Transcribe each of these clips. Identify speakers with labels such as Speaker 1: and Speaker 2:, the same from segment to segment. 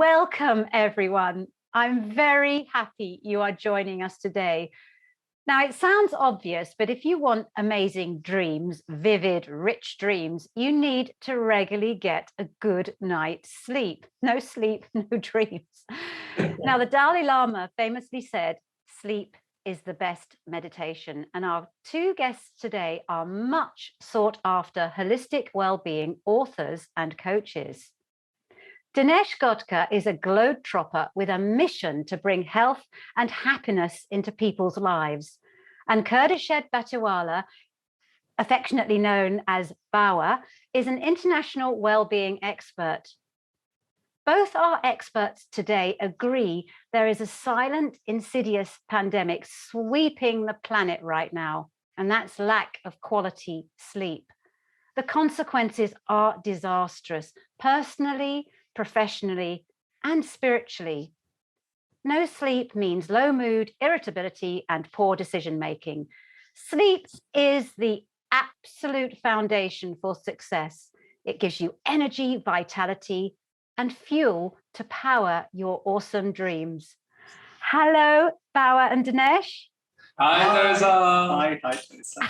Speaker 1: Welcome, everyone. I'm very happy you are joining us today. Now, it sounds obvious, but if you want amazing dreams, vivid, rich dreams, you need to regularly get a good night's sleep. No sleep, no dreams. Now, the Dalai Lama famously said, sleep is the best meditation. And our two guests today are much sought after holistic well-being authors and coaches. Dinesh Godka is a globetrotter with a mission to bring health and happiness into people's lives. And Kurdished Batiwala, affectionately known as Bawa, is an international well-being expert. Both our experts today agree there is a silent, insidious pandemic sweeping the planet right now, and that's lack of quality sleep. The consequences are disastrous, personally, professionally, and spiritually. No sleep means low mood, irritability, and poor decision-making. Sleep is the absolute foundation for success. It gives you energy, vitality, and fuel to power your awesome dreams. Hello, Bawa and Dinesh.
Speaker 2: Hi, Theresa.
Speaker 3: Hi, Theresa.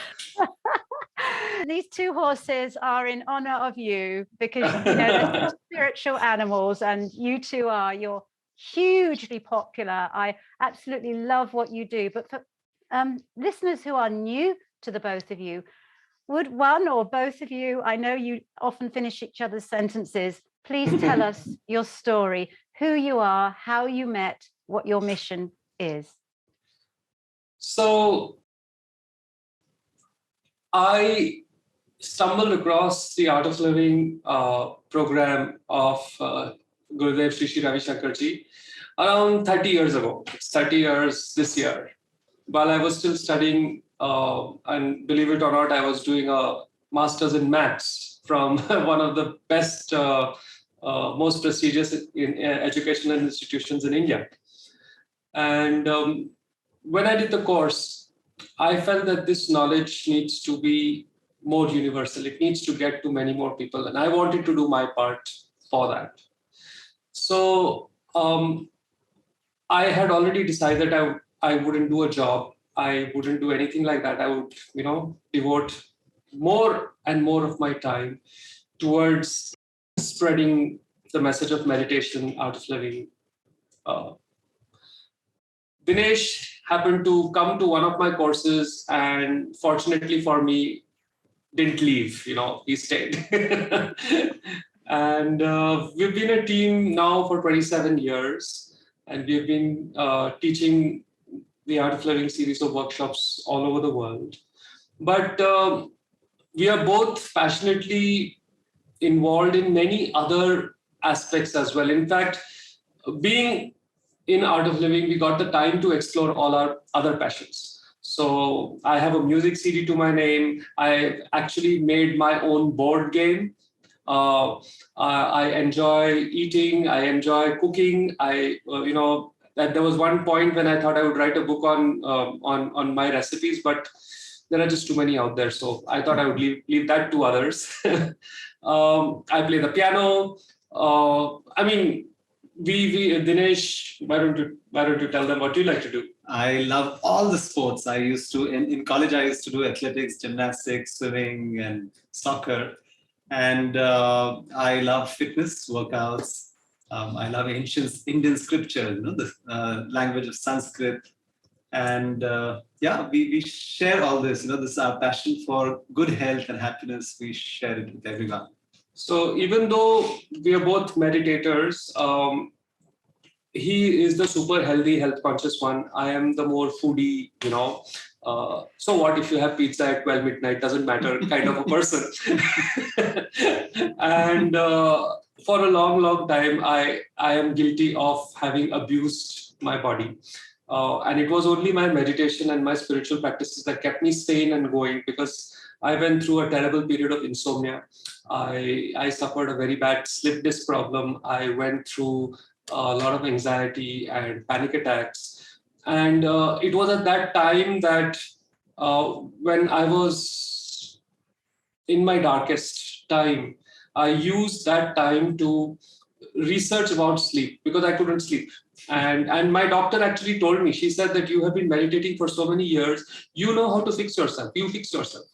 Speaker 1: These two horses are in honor of you because they're spiritual animals, and you two are. You're hugely popular. I absolutely love what you do. But for listeners who are new to the both of you, would one or both of you, I know you often finish each other's sentences, please tell us your story, who you are, how you met, what your mission is.
Speaker 2: So I stumbled across the Art of Living program of Gurudev Sri Sri Ravi Shankarji around 30 years ago. It's 30 years this year. While I was still studying, and believe it or not, I was doing a master's in maths from one of the best, most prestigious educational institutions in India. And when I did the course, I felt that this knowledge needs to be more universal. It needs to get to many more people. And I wanted to do my part for that. So I had already decided I wouldn't do a job. I wouldn't do anything like that. I would, devote more and more of my time towards spreading the message of meditation, art of living. Dinesh happened to come to one of my courses, and fortunately for me, didn't leave, he stayed. And we've been a team now for 27 years, and we've been teaching the Art of Living series of workshops all over the world. But we are both passionately involved in many other aspects as well. In fact, being in Art of Living, we got the time to explore all our other passions. So I have a music CD to my name. I actually made my own board game. I enjoy eating. I enjoy cooking. That there was one point when I thought I would write a book on my recipes, but there are just too many out there. So I thought I would leave that to others. I play the piano. Dinesh, why don't you tell them what you like to do?
Speaker 3: I love all the sports. I used to, in college, I used to do athletics, gymnastics, swimming, and soccer. And I love fitness, workouts. I love ancient Indian scripture, the language of Sanskrit. And we share all this. This is our passion for good health and happiness. We share it with everyone.
Speaker 2: So even though we are both meditators, he is the super healthy, health conscious one. I am the more foodie, so what if you have pizza at 12 midnight, doesn't matter kind of a person. And for a long time, I am guilty of having abused my body. And it was only my meditation and my spiritual practices that kept me sane and going, because I went through a terrible period of insomnia. I suffered a very bad slip disc problem. I went through a lot of anxiety and panic attacks. And it was at that time that when I was in my darkest time, I used that time to research about sleep because I couldn't sleep. And my doctor actually told me, she said that you have been meditating for so many years, you know how to fix yourself, you fix yourself.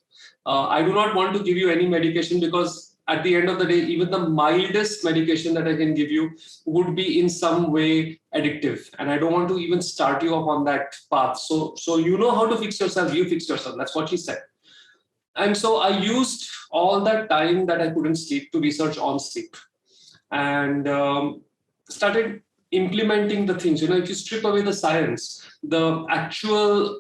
Speaker 2: I do not want to give you any medication because at the end of the day, even the mildest medication that I can give you would be in some way addictive. And I don't want to even start you off on that path. So you know how to fix yourself, you fix yourself. That's what she said. And so I used all that time that I couldn't sleep to research on sleep and started implementing the things. If you strip away the science, the actual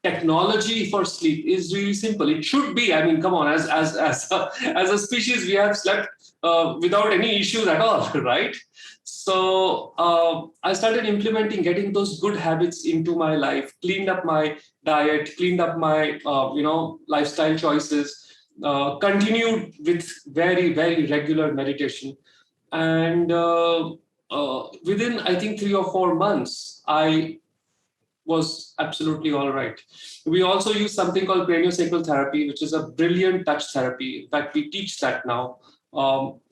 Speaker 2: technology for sleep is really simple. It should be. I mean, come on, as a species, we have slept without any issues at all, right? So I started implementing, getting those good habits into my life, cleaned up my diet, cleaned up my lifestyle choices, continued with very, very regular meditation. And within, I think, 3 or 4 months, I was absolutely all right. We also use something called craniosacral therapy, which is a brilliant touch therapy. In fact, we teach that now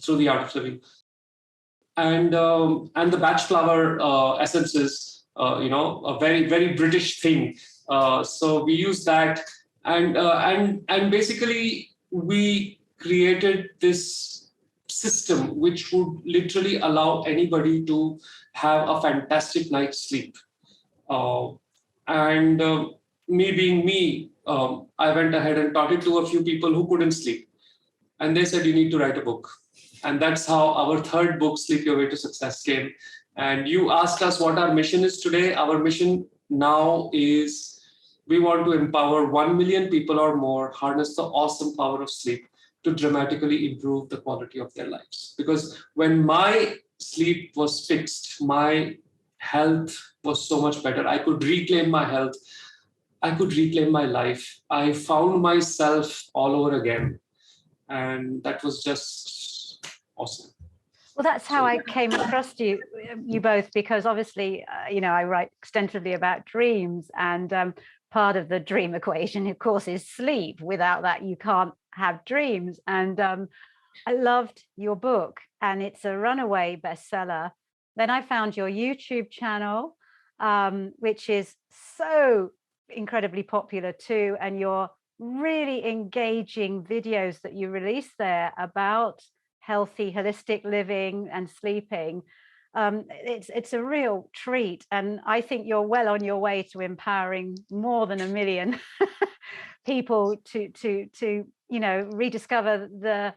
Speaker 2: through the Art of Living. And the batch flower essences, a very, very British thing. So we use that, and basically we created this system which would literally allow anybody to have a fantastic night's sleep. And me being me, I went ahead and taught it to a few people who couldn't sleep. And they said, you need to write a book. And that's how our third book, Sleep Your Way to Success, came. And you asked us what our mission is today. Our mission now is we want to empower 1 million people or more, harness the awesome power of sleep to dramatically improve the quality of their lives. Because when my sleep was fixed, my health was so much better. I could reclaim my health. I could reclaim my life. I found myself all over again. And that was just awesome.
Speaker 1: Well, that's how I came across you both, because obviously, I write extensively about dreams, and part of the dream equation, of course, is sleep. Without that, you can't have dreams. And I loved your book, and it's a runaway bestseller. Then I found your YouTube channel, which is so incredibly popular too, and your really engaging videos that you release there about healthy, holistic living and sleeping. It's a real treat, and I think you're well on your way to empowering more than 1 million people to rediscover the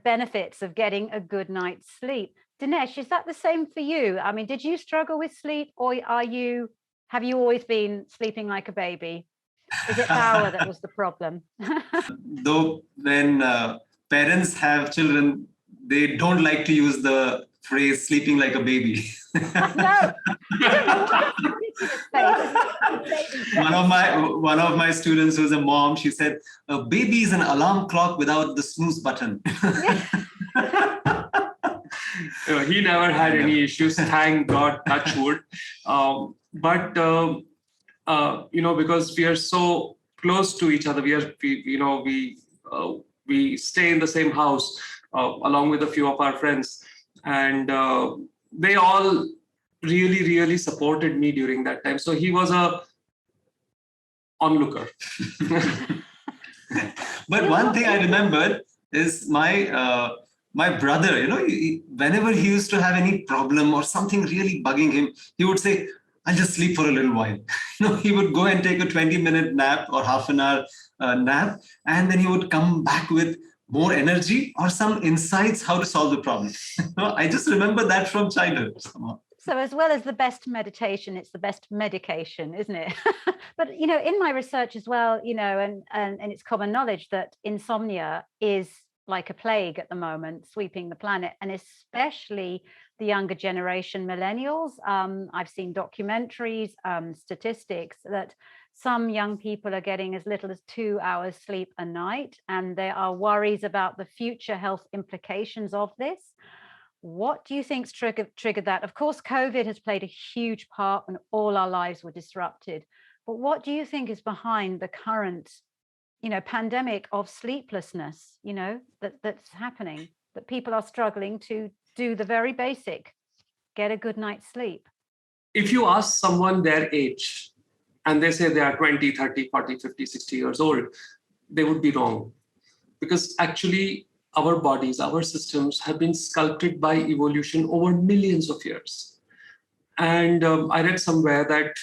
Speaker 1: benefits of getting a good night's sleep. Dinesh, is that the same for you? I mean, did you struggle with sleep, or have you always been sleeping like a baby? Is it Bawa that was the problem?
Speaker 3: Though when parents have children, they don't like to use the phrase sleeping like a baby.
Speaker 1: No.
Speaker 3: One of my students who's a mom, she said, a baby is an alarm clock without the snooze button.
Speaker 2: He never had any issues, thank God, touch wood. But because we are so close to each other, we stay in the same house along with a few of our friends, and they all really, really supported me during that time. So he was a onlooker.
Speaker 3: But one thing I remembered is my brother, whenever he used to have any problem or something really bugging him, he would say, I'll just sleep for a little while. He would go and take a 20-minute nap or half an hour nap, and then he would come back with more energy or some insights how to solve the problem. I just remember that from childhood somehow.
Speaker 1: So as well as the best meditation, it's the best medication, isn't it? But, in my research as well, and it's common knowledge that insomnia is like a plague at the moment, sweeping the planet, and especially the younger generation, millennials. I've seen documentaries, statistics that some young people are getting as little as 2 hours sleep a night, and there are worries about the future health implications of this. What do you think's triggered that? Of course, COVID has played a huge part when all our lives were disrupted. But what do you think is behind the current, pandemic of sleeplessness, that's happening, that people are struggling to do the very basic, get a good night's sleep?
Speaker 2: If you ask someone their age and they say they are 20, 30, 40, 50, 60 years old, they would be wrong. Because actually, our bodies, our systems have been sculpted by evolution over millions of years. And I read somewhere that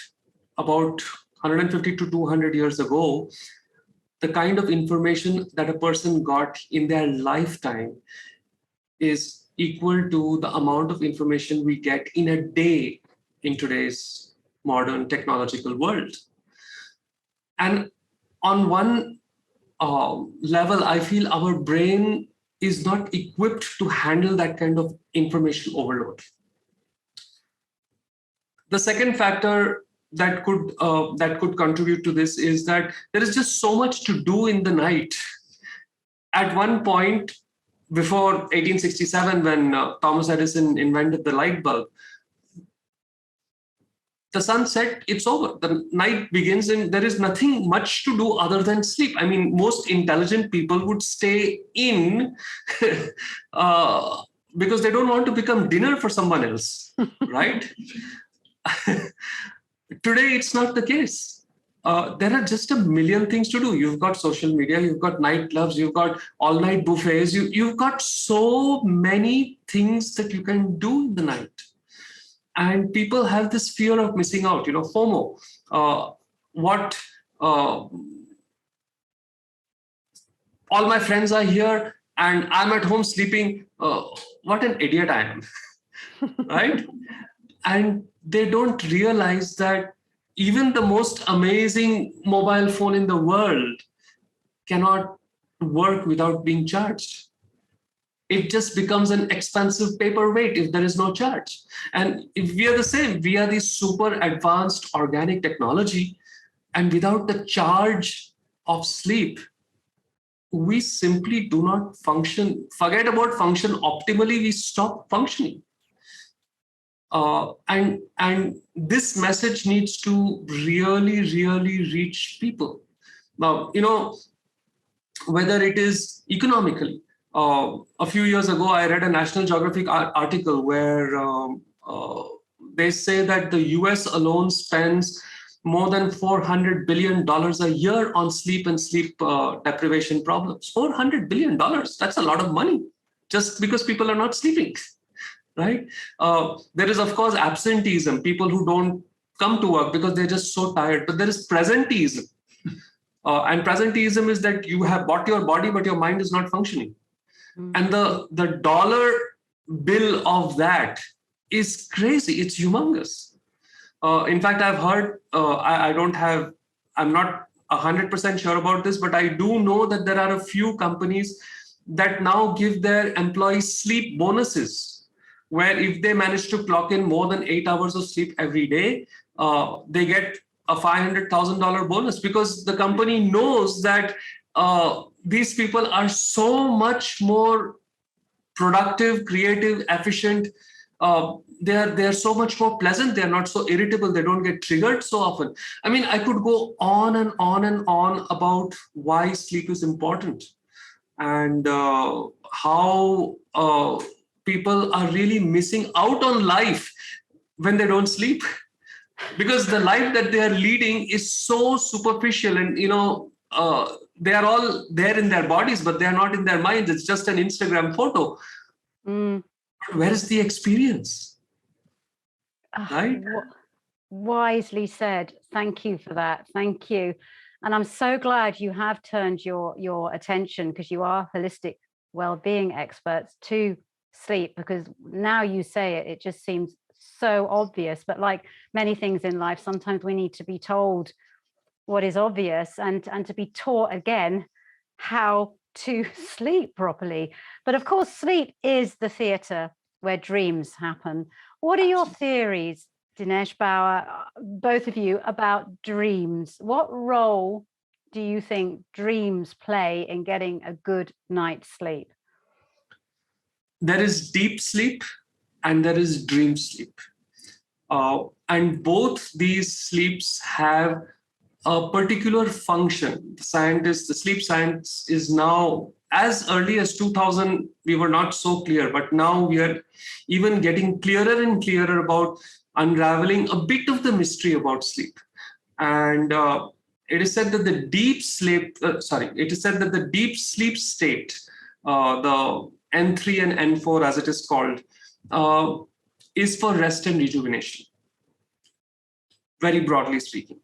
Speaker 2: about 150 to 200 years ago, the kind of information that a person got in their lifetime is equal to the amount of information we get in a day in today's modern technological world. And on one level, I feel our brain is not equipped to handle that kind of information overload. The second factor that could contribute to this is that there is just so much to do in the night. At one point, before 1867, when Thomas Edison invented the light bulb, the sun set, it's over. The night begins and there is nothing much to do other than sleep. I mean, most intelligent people would stay in because they don't want to become dinner for someone else, right? Today, it's not the case. There are just a million things to do. You've got social media, you've got nightclubs, you've got all-night buffets, you've got so many things that you can do in the night. And people have this fear of missing out, FOMO. All my friends are here and I'm at home sleeping. What an idiot I am, right? And they don't realize that even the most amazing mobile phone in the world cannot work without being charged. It just becomes an expensive paperweight if there is no charge. And if we are the same, we are this super advanced organic technology, and without the charge of sleep, we simply do not function. Forget about function optimally, we stop functioning. And this message needs to really, really reach people. Now, whether it is economically. A few years ago, I read a National Geographic article where they say that the US alone spends more than $400 billion a year on sleep and sleep deprivation problems. $400 billion, that's a lot of money, just because people are not sleeping, right? There is, of course, absenteeism, people who don't come to work because they're just so tired, but there is presenteeism. And presenteeism is that you have bought your body, but your mind is not functioning. And the dollar bill of that is crazy. It's humongous. In fact, I've heard, I'm not 100% sure about this, but I do know that there are a few companies that now give their employees sleep bonuses, where if they manage to clock in more than 8 hours of sleep every day, they get a $500,000 bonus, because the company knows that these people are so much more productive, creative, efficient. They're so much more pleasant. They're not so irritable. They don't get triggered so often. I mean, I could go on and on and on about why sleep is important and how people are really missing out on life when they don't sleep, because the life that they are leading is so superficial, and they are all there in their bodies, but they are not in their minds. It's just an Instagram photo. Where is the experience? Right?
Speaker 1: Wisely said. Thank you for that. Thank you. And I'm so glad you have turned your attention, because you are holistic well-being experts, to sleep, because now you say it, it just seems so obvious. But like many things in life, sometimes we need to be told what is obvious and to be taught again how to sleep properly. But of course, sleep is the theatre where dreams happen. What are your theories, Dinesh, Bawa, both of you, about dreams? What role do you think dreams play in getting a good night's sleep?
Speaker 2: There is deep sleep and there is dream sleep. And both these sleeps have a particular function. The sleep science is now as early as 2000, we were not so clear, but now we are even getting clearer and clearer about unraveling a bit of the mystery about sleep. And it is said that the deep sleep, state, the N3 and N4 as it is called, is for rest and rejuvenation, very broadly speaking.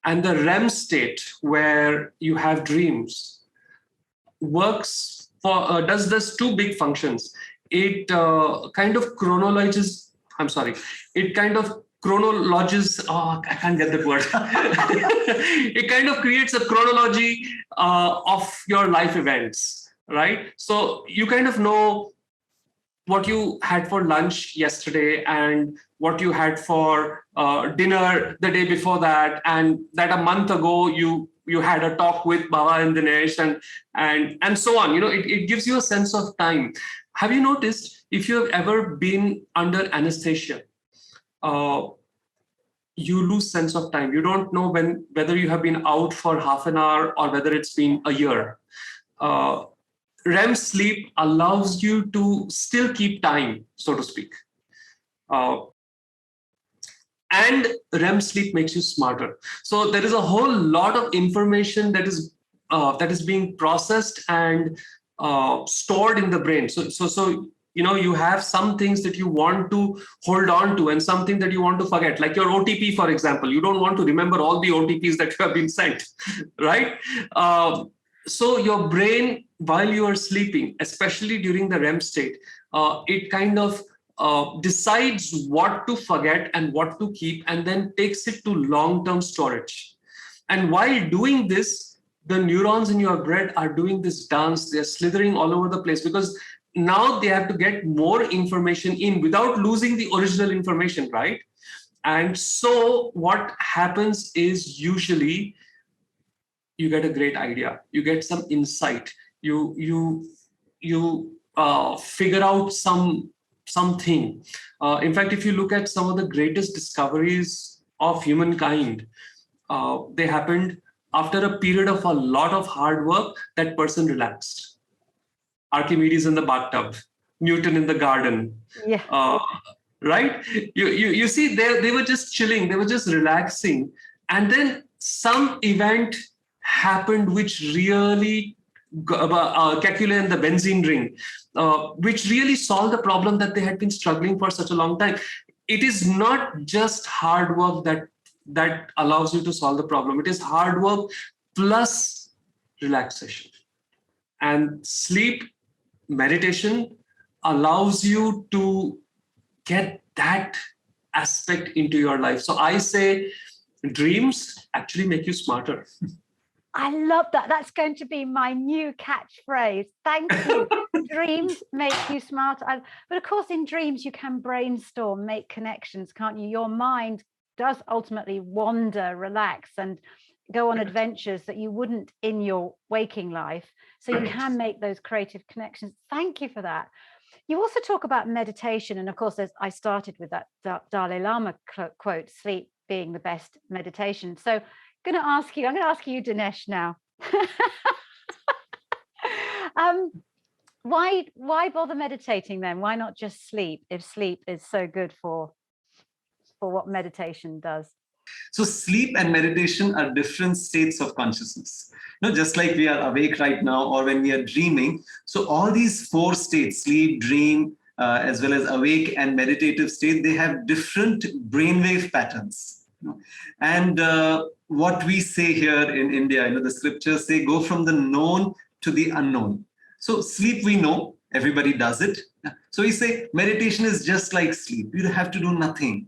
Speaker 2: And the REM state, where you have dreams, works for does two big functions. It kind of chronologies. It kind of chronologies. Oh, I can't get that word. It kind of creates a chronology of your life events, right? So you kind of know what you had for lunch yesterday and what you had for dinner the day before that, and that a month ago you had a talk with Bawa and Dinesh, and so on. It gives you a sense of time. Have you noticed, if you have ever been under anesthesia, you lose sense of time. You don't know whether you have been out for half an hour or whether it's been a year. REM sleep allows you to still keep time, so to speak. And REM sleep makes you smarter. So there is a whole lot of information that is being processed and stored in the brain. So you have some things that you want to hold on to and something that you want to forget, like your OTP, for example. You don't want to remember all the OTPs that you have been sent, right? So your brain, while you are sleeping, especially during the REM state, it kind of decides what to forget and what to keep, and then takes it to long-term storage. And while doing this, the neurons in your brain are doing this dance. They're slithering all over the place because now they have to get more information in without losing the original information, right? And so what happens is, usually you get a great idea, you get some insight, you figure out something. In fact, if you look at some of the greatest discoveries of humankind, they happened after a period of a lot of hard work. That person relaxed. Archimedes in the bathtub, Newton in the garden.
Speaker 1: Yeah.
Speaker 2: Right? You see, they were just chilling, they were just relaxing. And then some event happened which really, Kekule and the benzene ring, which really solved the problem that they had been struggling for such a long time. It is not just hard work that allows you to solve the problem. It is hard work plus relaxation. And sleep, meditation allows you to get that aspect into your life. So I say dreams actually make you smarter.
Speaker 1: I love that. That's going to be my new catchphrase. Thank you. Dreams make you smarter. But of course, in dreams, you can brainstorm, make connections, can't you? Your mind does ultimately wander, relax, and go on adventures that you wouldn't in your waking life. So you can make those creative connections. Thank you for that. You also talk about meditation. And of course, as I started with that Dalai Lama quote, sleep being the best meditation. So I'm going to ask you, Dinesh, now. Why bother meditating then? Why not just sleep, if sleep is so good for what meditation does?
Speaker 3: So sleep and meditation are different states of consciousness. Just like we are awake right now or when we are dreaming. So all these four states, sleep, dream, as well as awake and meditative state, they have different brainwave patterns. And what we say here in India, the scriptures say, go from the known to the unknown. So sleep, we know, everybody does it. So we say meditation is just like sleep. You have to do nothing.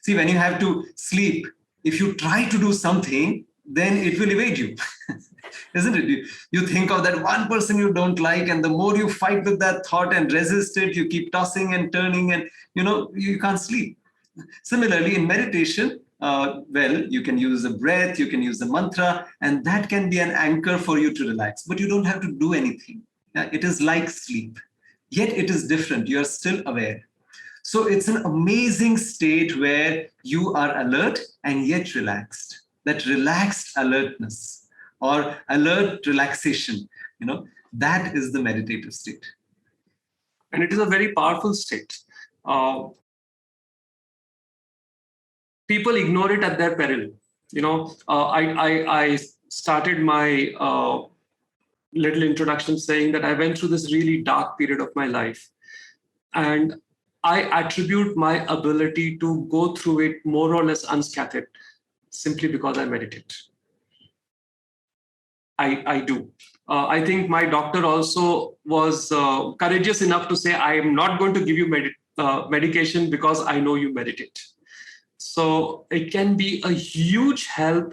Speaker 3: See, when you have to sleep, if you try to do something, then it will evade you, isn't it? You think of that one person you don't like, and the more you fight with that thought and resist it, you keep tossing and turning, and you can't sleep. Similarly, in meditation, you can use the breath, you can use the mantra, and that can be an anchor for you to relax. But you don't have to do anything. It is like sleep, yet it is different. You are still aware. So it's an amazing state where you are alert and yet relaxed. That relaxed alertness or alert relaxation, That is the meditative state.
Speaker 2: And it is a very powerful state. People ignore it at their peril. I started my little introduction saying that I went through this really dark period of my life. And I attribute my ability to go through it more or less unscathed simply because I meditate. I do. I think my doctor also was courageous enough to say, I am not going to give you medication because I know you meditate. So it can be a huge help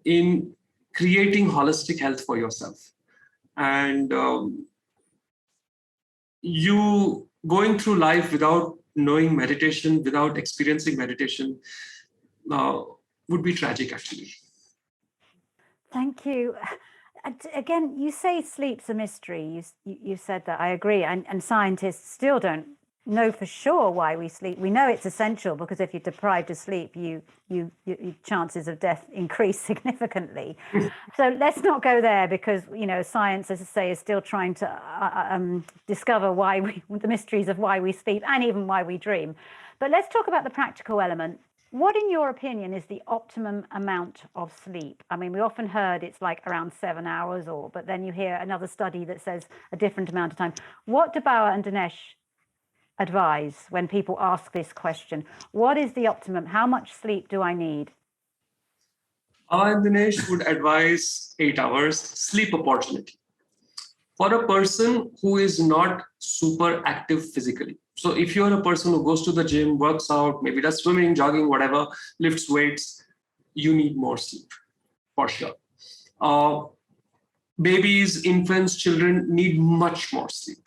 Speaker 2: in creating holistic health for yourself. And you going through life without knowing meditation, without experiencing meditation, would be tragic, actually.
Speaker 1: Thank you. Again, you say sleep's a mystery. You said that. I agree. And scientists still don't know for sure why we sleep. We know it's essential because if you're deprived of sleep, your chances of death increase significantly. So let's not go there because, science, as I say, is still trying to discover the mysteries of why we sleep and even why we dream. But let's talk about the practical element. What, in your opinion, is the optimum amount of sleep? I mean, we often heard it's like around 7 hours, but then you hear another study that says a different amount of time. What do Bawa and Dinesh advise when people ask this question? What is the optimum? How much sleep do I need?
Speaker 2: Bawa and Dinesh would advise 8 hours sleep opportunity for a person who is not super active physically. So if you're a person who goes to the gym, works out, maybe does swimming, jogging, whatever, lifts weights, you need more sleep for sure. Babies, infants, children need much more sleep.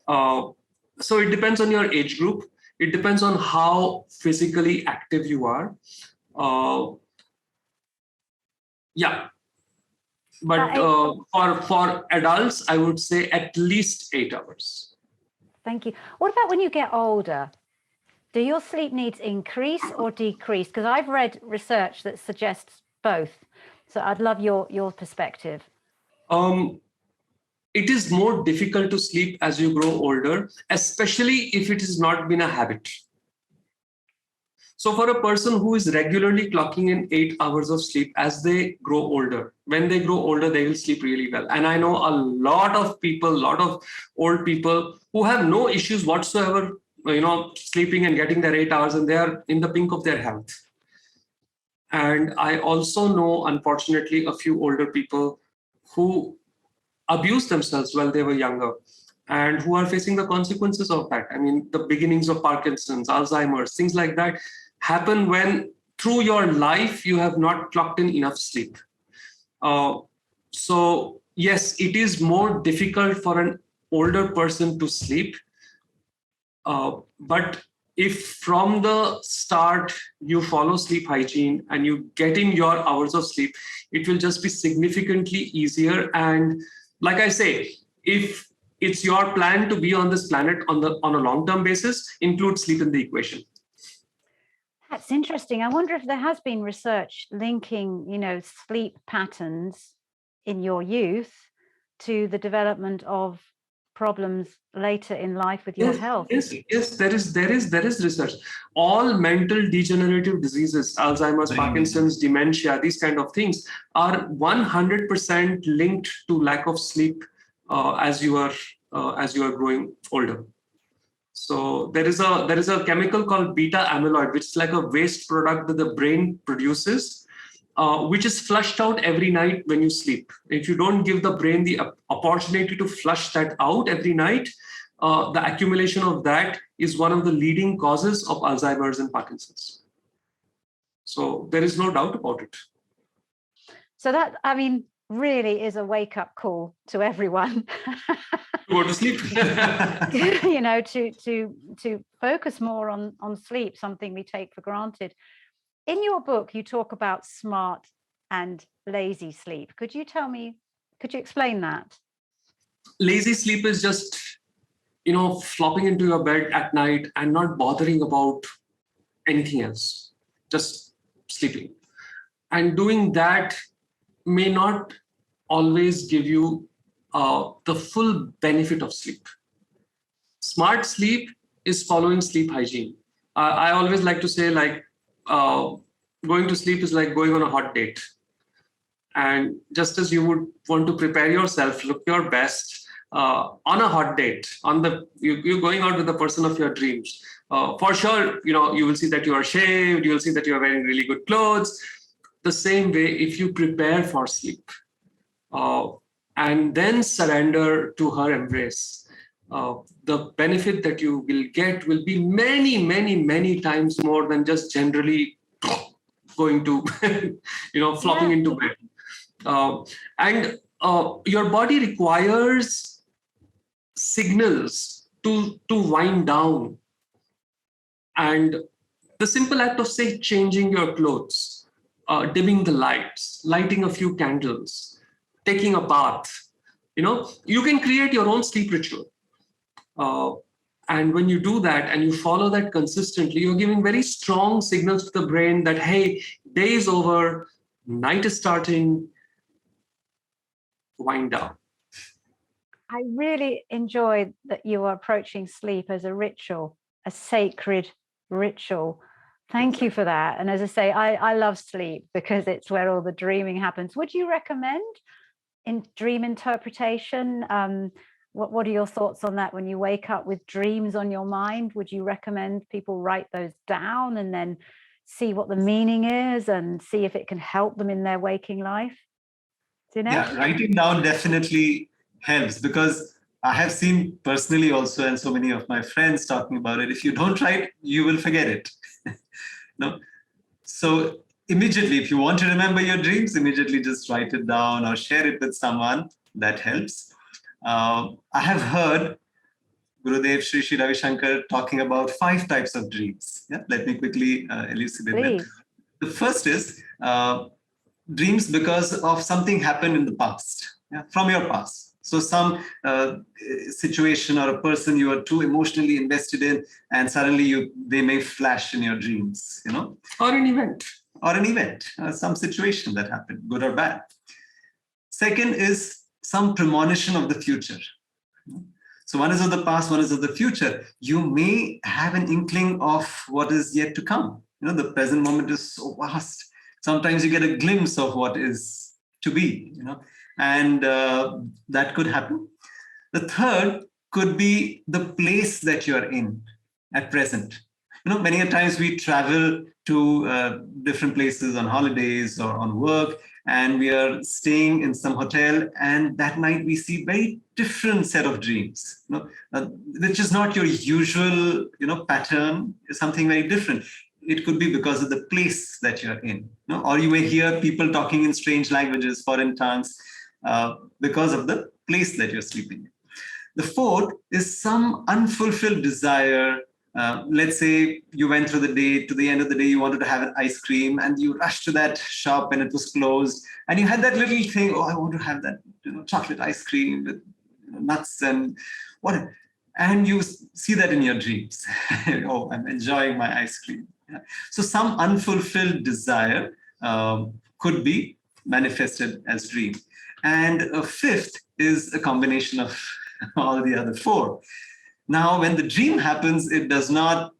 Speaker 2: So it depends on your age group. It depends on how physically active you are. But for adults, I would say at least 8 hours.
Speaker 1: Thank you. What about when you get older? Do your sleep needs increase or decrease? Because I've read research that suggests both. So I'd love your perspective.
Speaker 2: It is more difficult to sleep as you grow older, especially if it has not been a habit. So for a person who is regularly clocking in 8 hours of sleep as they grow older, when they grow older, they will sleep really well. And I know a lot of old people who have no issues whatsoever, sleeping and getting their 8 hours, and they are in the pink of their health. And I also know, unfortunately, a few older people who abused themselves while they were younger and who are facing the consequences of that. I mean, the beginnings of Parkinson's, Alzheimer's, things like that happen when through your life you have not clocked in enough sleep. So yes, it is more difficult for an older person to sleep. But if from the start you follow sleep hygiene and you get in your hours of sleep, it will just be significantly easier. And like I say, if it's your plan to be on this planet on a long-term basis, include sleep in the equation.
Speaker 1: That's interesting. I wonder if there has been research linking, sleep patterns in your youth to the development of problems later in life with your health.
Speaker 2: Yes, there is research. All mental degenerative diseases, Alzheimer's, Parkinson's, dementia, these kind of things are 100% linked to lack of sleep as you are growing older. So there is a chemical called beta amyloid, which is like a waste product that the brain produces, which is flushed out every night when you sleep. If you don't give the brain the opportunity to flush that out every night, the accumulation of that is one of the leading causes of Alzheimer's and Parkinson's. So there is no doubt about it.
Speaker 1: So that, really is a wake-up call to everyone.
Speaker 2: Go to sleep.
Speaker 1: to focus more on sleep, something we take for granted. In your book, you talk about smart and lazy sleep. Could you explain that?
Speaker 2: Lazy sleep is just, flopping into your bed at night and not bothering about anything else, just sleeping. And doing that may not always give you the full benefit of sleep. Smart sleep is following sleep hygiene. I always like to say, like, going to sleep is like going on a hot date. And just as you would want to prepare yourself, look your best on a hot date, you're going out with the person of your dreams. For sure, you will see that you are shaved, you will see that you are wearing really good clothes. The same way, if you prepare for sleep and then surrender to her embrace, the benefit that you will get will be many, many, many times more than just generally going to, flopping into bed. And your body requires signals to wind down. And the simple act of, say, changing your clothes, dimming the lights, lighting a few candles, taking a bath, you can create your own sleep ritual. And when you do that and you follow that consistently, you're giving very strong signals to the brain that, hey, day is over, night is starting, wind down.
Speaker 1: I really enjoyed that you are approaching sleep as a ritual, a sacred ritual. Thank you for that. And as I say, I love sleep because it's where all the dreaming happens. Would you recommend in dream interpretation? What are your thoughts on that? When you wake up with dreams on your mind, would you recommend people write those down and then see what the meaning is and see if it can help them in their waking life? Dinesh?
Speaker 3: Yeah, writing down definitely helps, because I have seen personally also, and so many of my friends talking about it, if you don't write, you will forget it. No? So immediately, if you want to remember your dreams, immediately just write it down or share it with someone. That helps. I have heard Gurudev Sri Sri Ravi Shankar talking about 5 types of dreams. Yeah? Let me quickly elucidate that. The first is dreams because of something happened in the past, from your past. So some situation or a person you are too emotionally invested in, and suddenly they may flash in your dreams,
Speaker 2: Or an event.
Speaker 3: Some situation that happened, good or bad. Second is some premonition of the future. So one is of the past, one is of the future. You may have an inkling of what is yet to come. The present moment is so vast. Sometimes you get a glimpse of what is to be, and that could happen. The third could be the place that you're in at present. Many a times we travel to different places on holidays or on work, and we are staying in some hotel, and that night we see very different set of dreams, which is not your usual, pattern, something very different. It could be because of the place that you're in, or you may hear people talking in strange languages, foreign tongues, because of the place that you're sleeping in. The fourth is some unfulfilled desire. Let's say you went through the day, to the end of the day, you wanted to have an ice cream, and you rushed to that shop and it was closed. And you had that little thing, oh, I want to have that chocolate ice cream with nuts and whatever. And you see that in your dreams. Oh, I'm enjoying my ice cream. Yeah. So some unfulfilled desire could be manifested as dream. And a fifth is a combination of all the other 4. Now, when the dream happens, it does not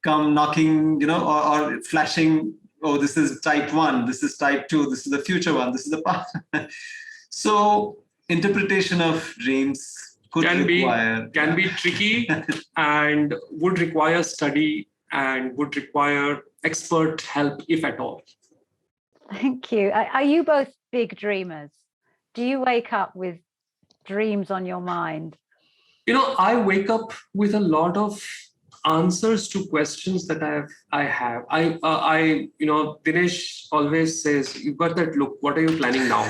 Speaker 3: come knocking, or flashing, oh, this is type 1, this is type 2, this is the future one, this is the past. So interpretation of dreams can
Speaker 2: be tricky and would require study and would require expert help, if at all.
Speaker 1: Thank you. Are you both big dreamers? Do you wake up with dreams on your mind?
Speaker 2: I wake up with a lot of answers to questions that I have. Dinesh always says, "You've got that look. What are you planning now?"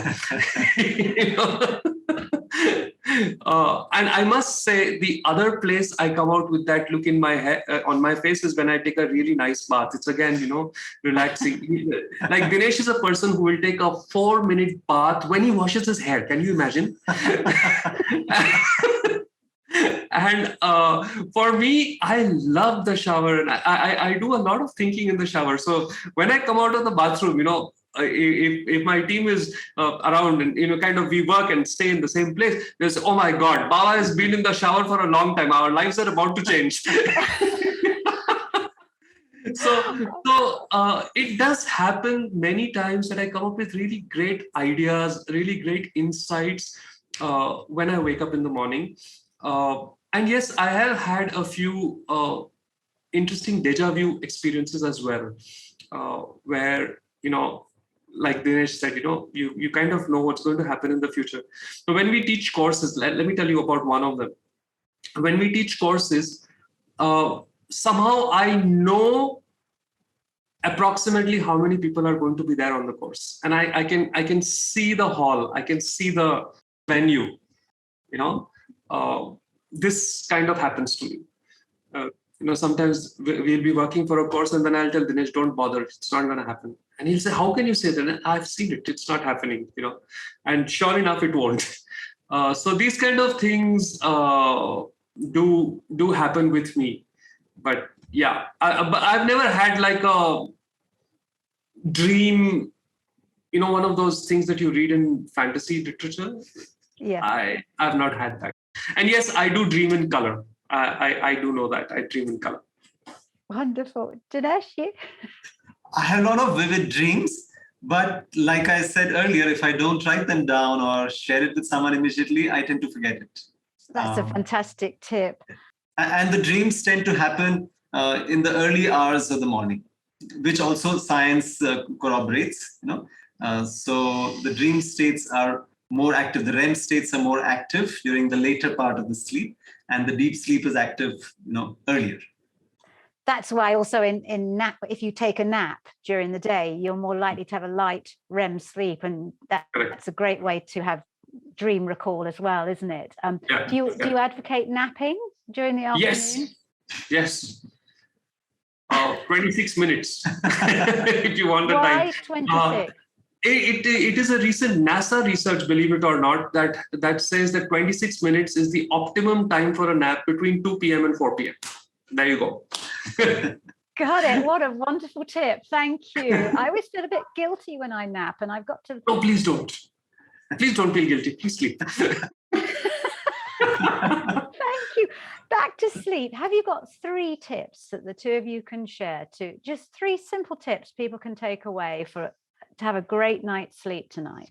Speaker 2: And I must say, the other place I come out with that look in my head, on my face, is when I take a really nice bath. It's again, relaxing. Like Dinesh is a person who will take a 4-minute bath when he washes his hair. Can you imagine? And for me, I love the shower, and I do a lot of thinking in the shower. So when I come out of the bathroom, if my team is around and kind of we work and stay in the same place, they say, "Oh my God, Bawa has been in the shower for a long time. Our lives are about to change." So it does happen many times that I come up with really great ideas, really great insights when I wake up in the morning. And yes, I have had a few interesting deja vu experiences as well, where, like Dinesh said, you kind of know what's going to happen in the future. So when we teach courses, let me tell you about one of them. When we teach courses, somehow I know approximately how many people are going to be there on the course, and I can see the hall, I can see the venue. This kind of happens to me. Sometimes we'll be working for a course, and then I'll tell Dinesh, "Don't bother, it's not going to happen." And he'll say, "How can you say that?" And I've seen it, it's not happening. And sure enough, it won't. So these kind of things do happen with me. But yeah, I've never had like a dream, one of those things that you read in fantasy literature.
Speaker 1: Yeah.
Speaker 2: I've not had that. And yes, I do dream in color. I do know that I dream in color.
Speaker 1: Wonderful. Dinesh, you?
Speaker 3: I have a lot of vivid dreams, but like I said earlier, if I don't write them down or share it with someone immediately, I tend to forget it.
Speaker 1: That's a fantastic tip.
Speaker 3: And the dreams tend to happen in the early hours of the morning, which also science corroborates. So the dream states are more active. The REM states are more active during the later part of the sleep, and the deep sleep is active, earlier.
Speaker 1: That's why also in nap, if you take a nap during the day, you're more likely to have a light REM sleep, and that's a great way to have dream recall as well, isn't it? Do you advocate napping during the afternoon?
Speaker 2: Yes. 26 minutes if you want the time.
Speaker 1: Why 26?
Speaker 2: It is a recent NASA research, believe it or not, that says that 26 minutes is the optimum time for a nap between 2 p.m. and 4 p.m. There you go.
Speaker 1: Got it. What a wonderful tip. Thank you. I always feel a bit guilty when I nap, and I've got to...
Speaker 2: No, please don't. Please don't feel guilty. Please sleep.
Speaker 1: Thank you. Back to sleep. Have you got 3 tips that the two of you can share just 3 simple tips people can take away to have a great night's sleep tonight?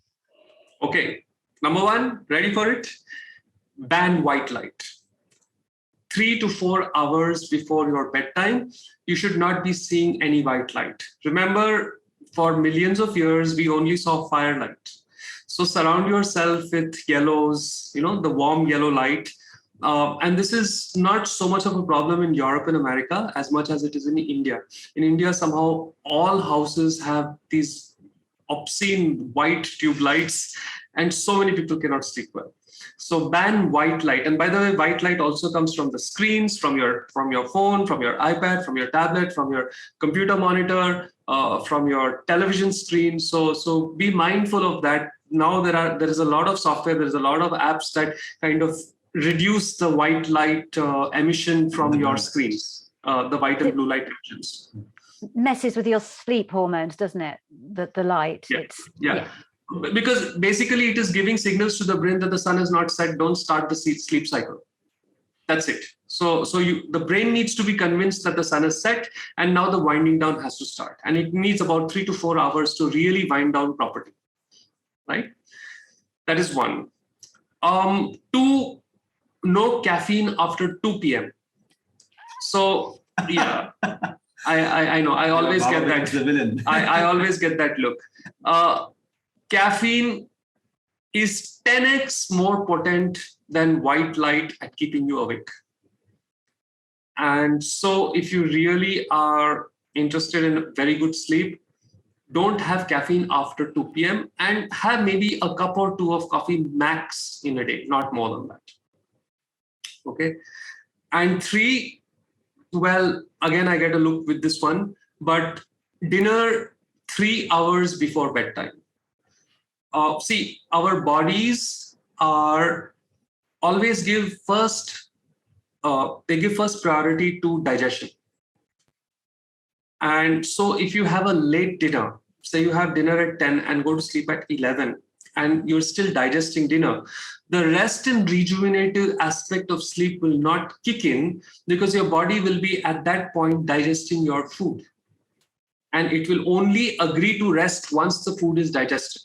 Speaker 2: Okay. Number 1, ready for it? Ban white light. 3 to 4 hours before your bedtime, you should not be seeing any white light. Remember, for millions of years, we only saw firelight. So surround yourself with yellows, the warm yellow light. And this is not so much of a problem in Europe and America as much as it is in India. In India, somehow all houses have these obscene white tube lights, and so many people cannot sleep well. So ban white light. And by the way, white light also comes from the screens, from your phone, from your iPad, from your tablet, from your computer monitor, from your television screen. So be mindful of that. Now there is a lot of software, there is a lot of apps that kind of reduce the white light emission from your screens, the white and blue light emissions.
Speaker 1: Messes with your sleep hormones, doesn't it? The light.
Speaker 2: Yeah. Because basically it is giving signals to the brain that the sun is not set, don't start the sleep cycle. That's it. So the brain needs to be convinced that the sun is set, and now the winding down has to start. And it needs about 3 to 4 hours to really wind down properly. Right? That is 1. 2, no caffeine after 2 p.m. So yeah, I know. I always get that. I always get that look. Caffeine is 10x more potent than white light at keeping you awake. And so if you really are interested in very good sleep, don't have caffeine after 2 p.m. and have maybe a cup or 2 of coffee max in a day, not more than that. Okay. And 3, well, again, I get a look with this one, but dinner 3 hours before bedtime. See, our bodies are always give first priority to digestion. And so if you have a late dinner, say you have dinner at 10 and go to sleep at 11, and you're still digesting dinner, the rest and rejuvenative aspect of sleep will not kick in, because your body will be at that point digesting your food. And it will only agree to rest once the food is digested.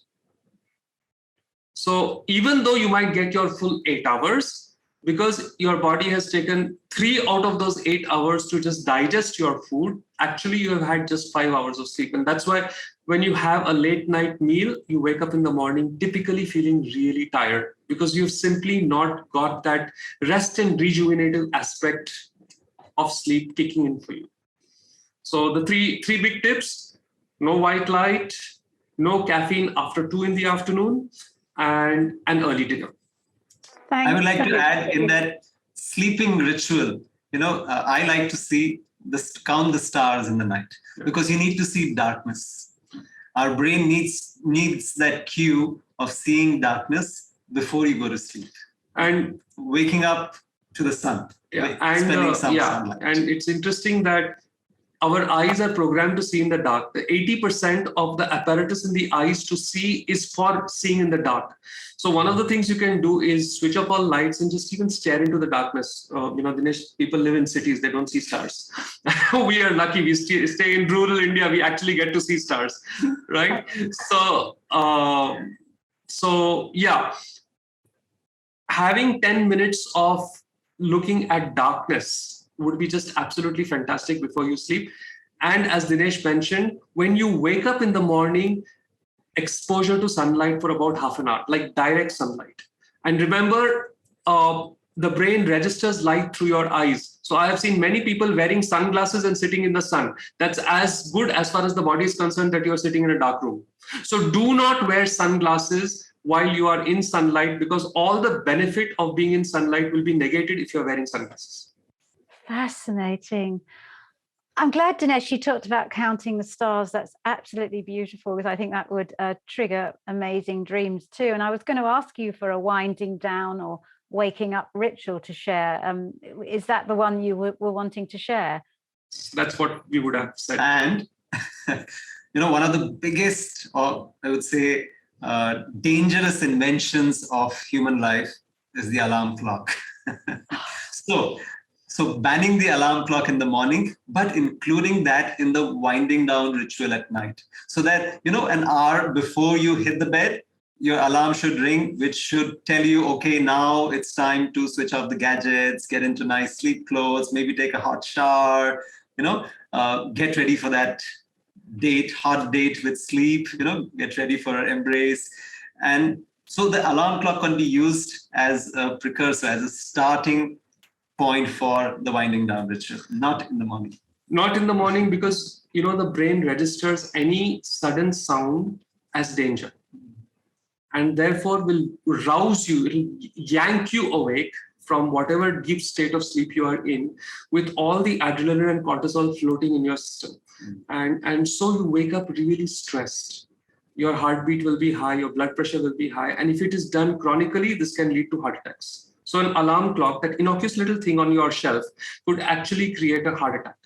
Speaker 2: So even though you might get your full 8 hours, because your body has taken 3 out of those 8 hours to just digest your food, actually you have had just 5 hours of sleep. And that's why when you have a late night meal, you wake up in the morning typically feeling really tired, because you've simply not got that rest and rejuvenative aspect of sleep kicking in for you. So the three big tips: no white light, no caffeine after 2 in the afternoon, and an early dinner.
Speaker 1: Thanks.
Speaker 3: I would like to add in that sleeping ritual, I like to count the stars in the night, because you need to see darkness. Our brain needs that cue of seeing darkness before you go to sleep. And waking up to the sun. Spending some sunlight.
Speaker 2: And it's interesting that our eyes are programmed to see in the dark. The 80% of the apparatus in the eyes to see is for seeing in the dark. So one of the things you can do is switch up all lights and just even stare into the darkness. Dinesh, people live in cities, they don't see stars. We are lucky, we stay in rural India, we actually get to see stars, right? So yeah, having 10 minutes of looking at darkness would be just absolutely fantastic before you sleep. And as Dinesh mentioned, when you wake up in the morning, exposure to sunlight for about half an hour, like direct sunlight. And remember, the brain registers light through your eyes. So I have seen many people wearing sunglasses and sitting in the sun. That's as good as far as the body is concerned that you're sitting in a dark room. So do not wear sunglasses while you are in sunlight, because all the benefit of being in sunlight will be negated if you're wearing sunglasses.
Speaker 1: Fascinating. I'm glad, Dinesh, you talked about counting the stars. That's absolutely beautiful, because I think that would trigger amazing dreams too. And I was going to ask you for a winding down or waking up ritual to share. Is that the one you were wanting to share?
Speaker 2: That's what we would have said.
Speaker 3: And, one of the biggest, or I would say, dangerous inventions of human life is the alarm clock. So banning the alarm clock in the morning, but including that in the winding down ritual at night. So that, an hour before you hit the bed, your alarm should ring, which should tell you, okay, now it's time to switch off the gadgets, get into nice sleep clothes, maybe take a hot shower, get ready for that hot date with sleep, get ready for an embrace. And so the alarm clock can be used as a precursor, as a starting point for the winding down ritual, not in the morning.
Speaker 2: Not in the morning, because the brain registers any sudden sound as danger, and therefore will rouse you, it'll yank you awake from whatever deep state of sleep you are in, with all the adrenaline and cortisol floating in your system. And so you wake up really stressed. Your heartbeat will be high, your blood pressure will be high, and if it is done chronically, this can lead to heart attacks. So an alarm clock, that innocuous little thing on your shelf, could actually create a heart attack.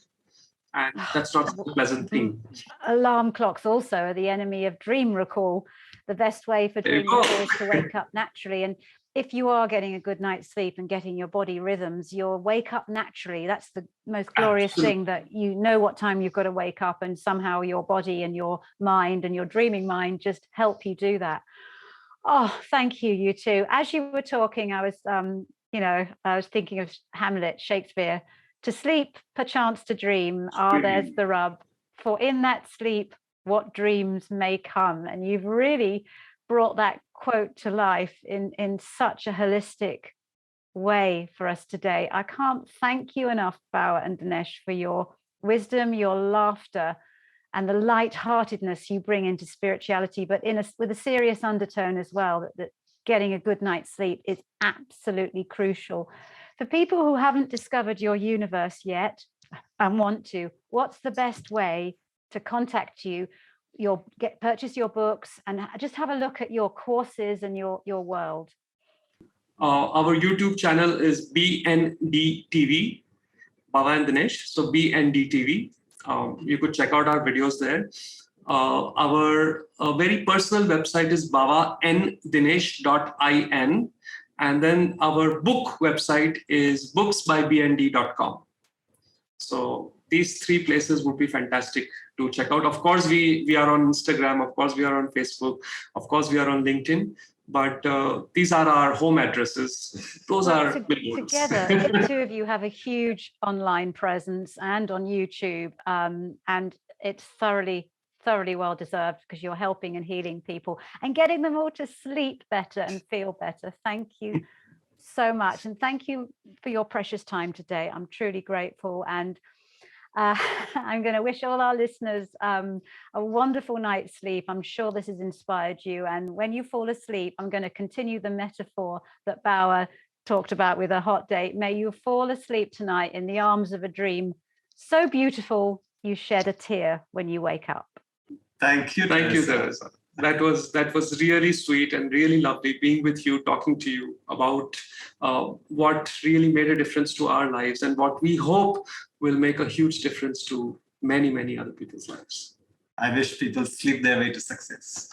Speaker 2: And that's not a pleasant thing.
Speaker 1: Alarm clocks also are the enemy of dream recall. The best way for dream recall is to wake up naturally. And if you are getting a good night's sleep and getting your body rhythms, you'll wake up naturally. That's the most glorious thing, that you know what time you've got to wake up, and somehow your body and your mind and your dreaming mind just help you do that. Oh, thank you, you two. As you were talking, I was, I was thinking of Hamlet, Shakespeare. To sleep, perchance to dream. There's the rub. For in that sleep, what dreams may come. And you've really brought that quote to life in such a holistic way for us today. I can't thank you enough, Bawa and Dinesh, for your wisdom, your laughter, and the lightheartedness you bring into spirituality, but with a serious undertone as well, that getting a good night's sleep is absolutely crucial. For people who haven't discovered your universe yet and want to, what's the best way to contact you, purchase your books, and just have a look at your courses and your world?
Speaker 2: Our YouTube channel is BnD TV, Bawa and Dinesh. So BnD TV. You could check out our videos there. Our very personal website is bawaanddinesh.in. And then our book website is booksbybnd.com. So these three places would be fantastic to check out. Of course, we are on Instagram. Of course, we are on Facebook. Of course, we are on LinkedIn. But these are our home addresses. Those are billboards.
Speaker 1: Together, the two of you have a huge online presence and on YouTube. And it's thoroughly well deserved because you're helping and healing people and getting them all to sleep better and feel better. Thank you so much. And thank you for your precious time today. I'm truly grateful. And I'm going to wish all our listeners a wonderful night's sleep. I'm sure this has inspired you. And when you fall asleep, I'm going to continue the metaphor that Bawa talked about with a hot date. May you fall asleep tonight in the arms of a dream so beautiful you shed a tear when you wake up.
Speaker 3: Thank you.
Speaker 2: Thank you, Theresa. That was really sweet and really lovely being with you, talking to you about what really made a difference to our lives and what we hope will make a huge difference to many, many other people's lives.
Speaker 3: I wish people sleep their way to success.